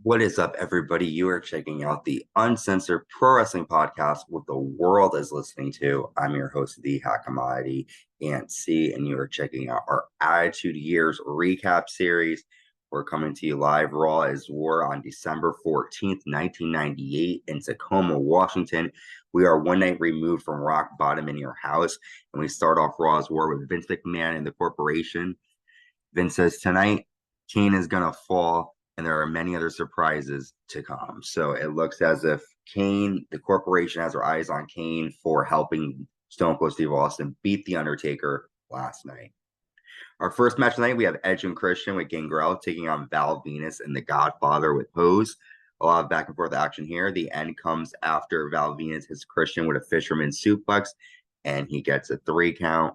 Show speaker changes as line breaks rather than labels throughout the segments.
What is up, everybody? You are checking out the Uncensored Pro Wrestling Podcast, what the world is listening to. I'm your host, The Hot Commodity, and you are checking out our Attitude Years recap series. We're coming to you live. Raw is War on December 14th, 1998 in Tacoma, Washington. We are one night removed from Rock Bottom in your house, and we start off Raw's War with Vince McMahon and the corporation. Vince says tonight, Kane is going to fall, and there are many other surprises to come. So it looks as if Kane, the corporation, has their eyes on Kane for helping Stone Cold Steve Austin beat The Undertaker last night. Our first match tonight, we have Edge and Christian with Gangrel taking on Val Venus and The Godfather with Pose. A lot of back and forth action here. The end comes after Val Venus hits Christian with a fisherman suplex, and he gets a 3 count.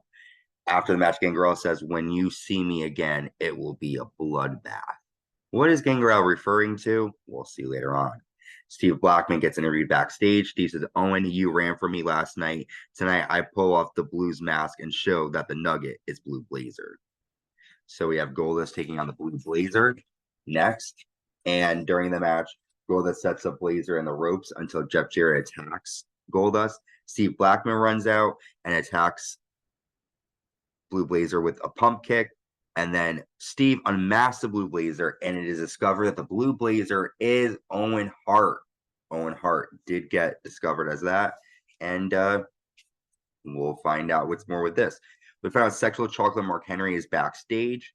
After the match, Gangrel says, "When you see me again, it will be a bloodbath." What is Gangrel referring to? We'll see later on. Steve Blackman gets interviewed backstage. Steve says, "Owen, you ran for me last night. Tonight, I pull off the Blues mask and show that the Nugget is Blue Blazer." So we have Goldust taking on the Blue Blazer next. And during the match, Goldust sets up Blazer in the ropes until Jeff Jarrett attacks Goldust. Steve Blackman runs out and attacks Blue Blazer with a pump kick. And then Steve unmasks the Blue Blazer, and it is discovered that the Blue Blazer is Owen Hart. Owen Hart did get discovered as that. And we'll find out what's more with this. We found out Sexual Chocolate Mark Henry is backstage.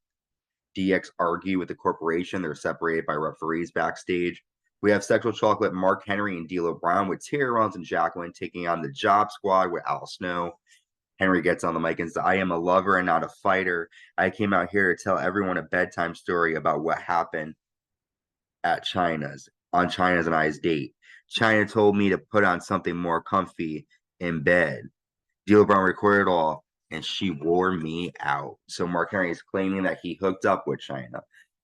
DX argue with the corporation. They're separated by referees backstage. We have Sexual Chocolate Mark Henry and D'Lo Brown with Terry Rollins and Jacqueline taking on the Job Squad with Al Snow. Henry gets on the mic and says, "I am a lover and not a fighter. I came out here to tell everyone a bedtime story about what happened at Chyna's and I's date. Chyna told me to put on something more comfy in bed. D'Lo Brown recorded it all, and she wore me out." So Mark Henry is claiming that he hooked up with Chyna.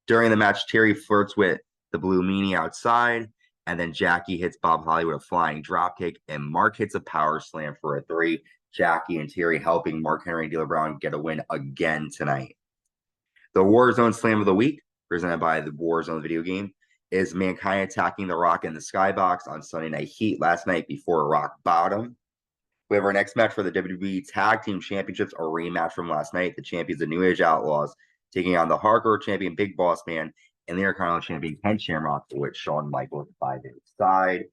During the match, Terry flirts with the Blue Meanie outside, and then Jackie hits Bob Holly with a flying dropkick, and Mark hits a power slam for a 3. Jackie and Terry helping Mark Henry and D'Lo Brown get a win again tonight. The Warzone Slam of the Week, presented by the Warzone video game, is Mankind attacking The Rock in the Skybox on Sunday Night Heat last night before Rock Bottom. We have our next match for the WWE Tag Team Championships, a rematch from last night. The champions, the New Age Outlaws, taking on the Hardcore Champion Big Boss Man and the Intercontinental Champion Ken Shamrock, with Shawn Michaels by their side.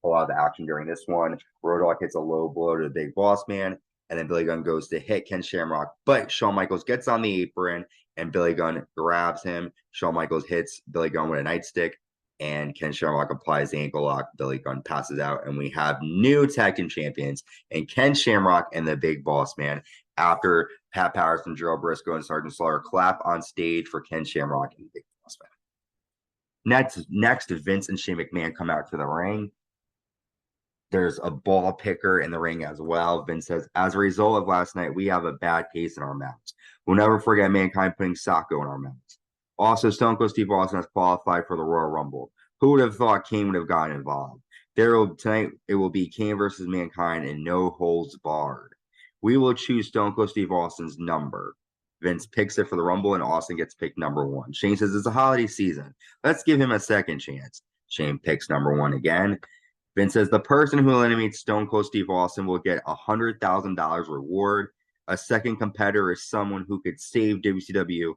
A lot of the action during this one. Road Dogg hits a low blow to the Big Boss Man, and then Billy Gunn goes to hit Ken Shamrock, but Shawn Michaels gets on the apron, and Billy Gunn grabs him. Shawn Michaels hits Billy Gunn with a nightstick, and Ken Shamrock applies the ankle lock. Billy Gunn passes out, and we have new tag team champions, and Ken Shamrock and the Big Boss Man, after Pat Patterson, Gerald Briscoe, and Sergeant Slaughter clap on stage for Ken Shamrock and the Big Boss Man. Next, Vince and Shane McMahon come out to the ring. There's a ball picker in the ring as well. Vince says, "As a result of last night, we have a bad taste in our mouths. We'll never forget Mankind putting Sacco in our mouths. Also, Stone Cold Steve Austin has qualified for the Royal Rumble. Who would have thought Kane would have gotten involved? Tonight, it will be Kane versus Mankind and no holds barred. We will choose Stone Cold Steve Austin's number." Vince picks it for the Rumble, and Austin gets picked number 1. Shane says, "It's a holiday season. Let's give him a second chance." Shane picks number 1 again. Vince says, "The person who eliminates Stone Cold Steve Austin will get a $100,000 reward. A second competitor is someone who could save WCW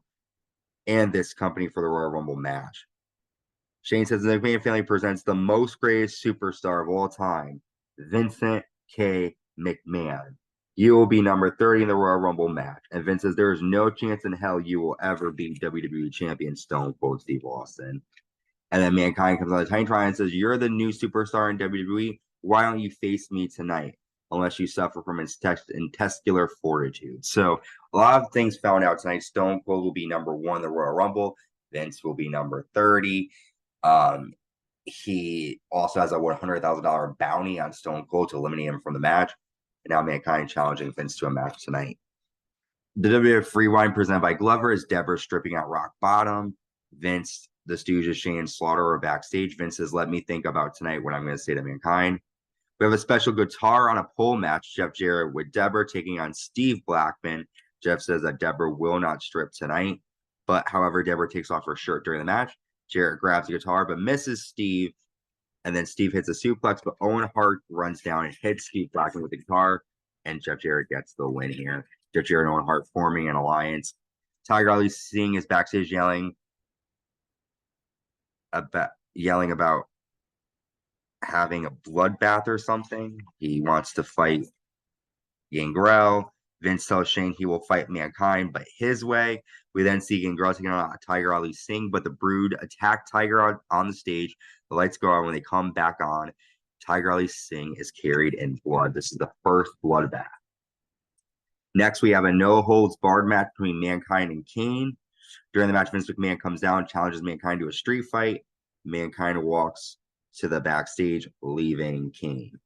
and this company for the Royal Rumble match." Shane says, "The McMahon family presents the most greatest superstar of all time, Vincent K. McMahon. You will be number 30 in the Royal Rumble match." And Vince says, "There is no chance in hell you will ever be WWE Champion Stone Cold Steve Austin." And then Mankind comes on the Titantron and says, "You're the new superstar in WWE. Why don't you face me tonight? Unless you suffer from intestinal fortitude." So a lot of things found out tonight. Stone Cold will be number 1 in the Royal Rumble. Vince will be number 30. He also has a $100,000 bounty on Stone Cold to eliminate him from the match. And now Mankind challenging Vince to a match tonight. The WWF Rewind presented by Glover is Deborah stripping out Rock Bottom. Vince, the Stooges, Shane, and Slaughter are backstage. Vince says, "Let me think about tonight what I'm going to say to Mankind." We have a special guitar on a pole match. Jeff Jarrett with Deborah taking on Steve Blackman. Jeff says that Deborah will not strip tonight, but however, Deborah takes off her shirt during the match. Jarrett grabs the guitar but misses Steve, and then Steve hits a suplex, but Owen Hart runs down and hits Steve Blackman with the guitar, and Jeff Jarrett gets the win here. Jeff Jarrett and Owen Hart forming an alliance. Tiger Ali Singh is backstage yelling about having a bloodbath or something. He wants to fight Gangrel. Vince tells Shane he will fight Mankind, but his way. We then see Gangrel taking on Tiger Ali Singh, but the Brood attack Tiger on the stage. The lights go on when they come back on. Tiger Ali Singh is carried in blood. This is the first bloodbath. Next, we have a no-holds-barred match between Mankind and Kane. During the match, Vince McMahon comes down, challenges Mankind to a street fight. Mankind walks to the backstage, leaving Kane.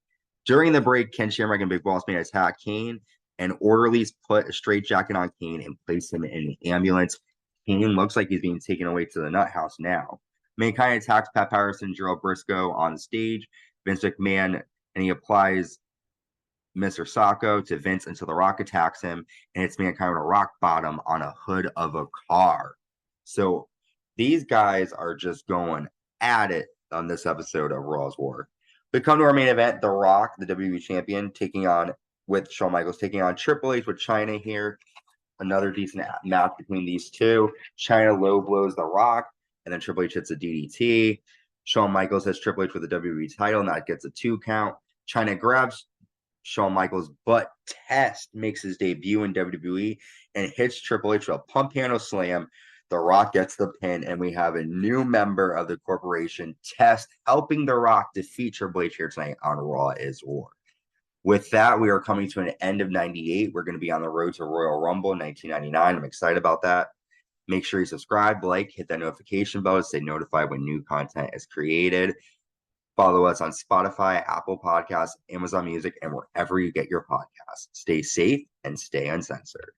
During the break, Ken Shamrock and Big Boss Man attack Kane, and orderlies put a straitjacket on Kane and place him in an ambulance. Kane looks like he's being taken away to the nuthouse now. Mankind attacks Pat Patterson and Gerald Briscoe on stage. Vince McMahon, and he applies Mr. Sacco to Vince until The Rock attacks him, and it's Mankind with a rock bottom on a hood of a car. So these guys are just going at it on this episode of Raw's War. We come to our main event, The Rock, the WWE Champion, with Shawn Michaels taking on Triple H with Chyna here. Another decent match between these two. Chyna low blows The Rock, and then Triple H hits a DDT. Shawn Michaels has Triple H with the WWE title, and that gets a 2 count. Chyna grabs Shawn Michaels, but Test makes his debut in WWE and hits Triple H with a pump handle slam. The Rock gets the pin, and we have a new member of the corporation, Test, helping The Rock defeat Triple H here tonight on Raw is War. With that, we are coming to an end of 98. We're going to be on the road to Royal Rumble in 1999. I'm excited about that. Make sure you subscribe, like, hit that notification bell to stay notified when new content is created. Follow us on Spotify, Apple Podcasts, Amazon Music, and wherever you get your podcasts. Stay safe and stay uncensored.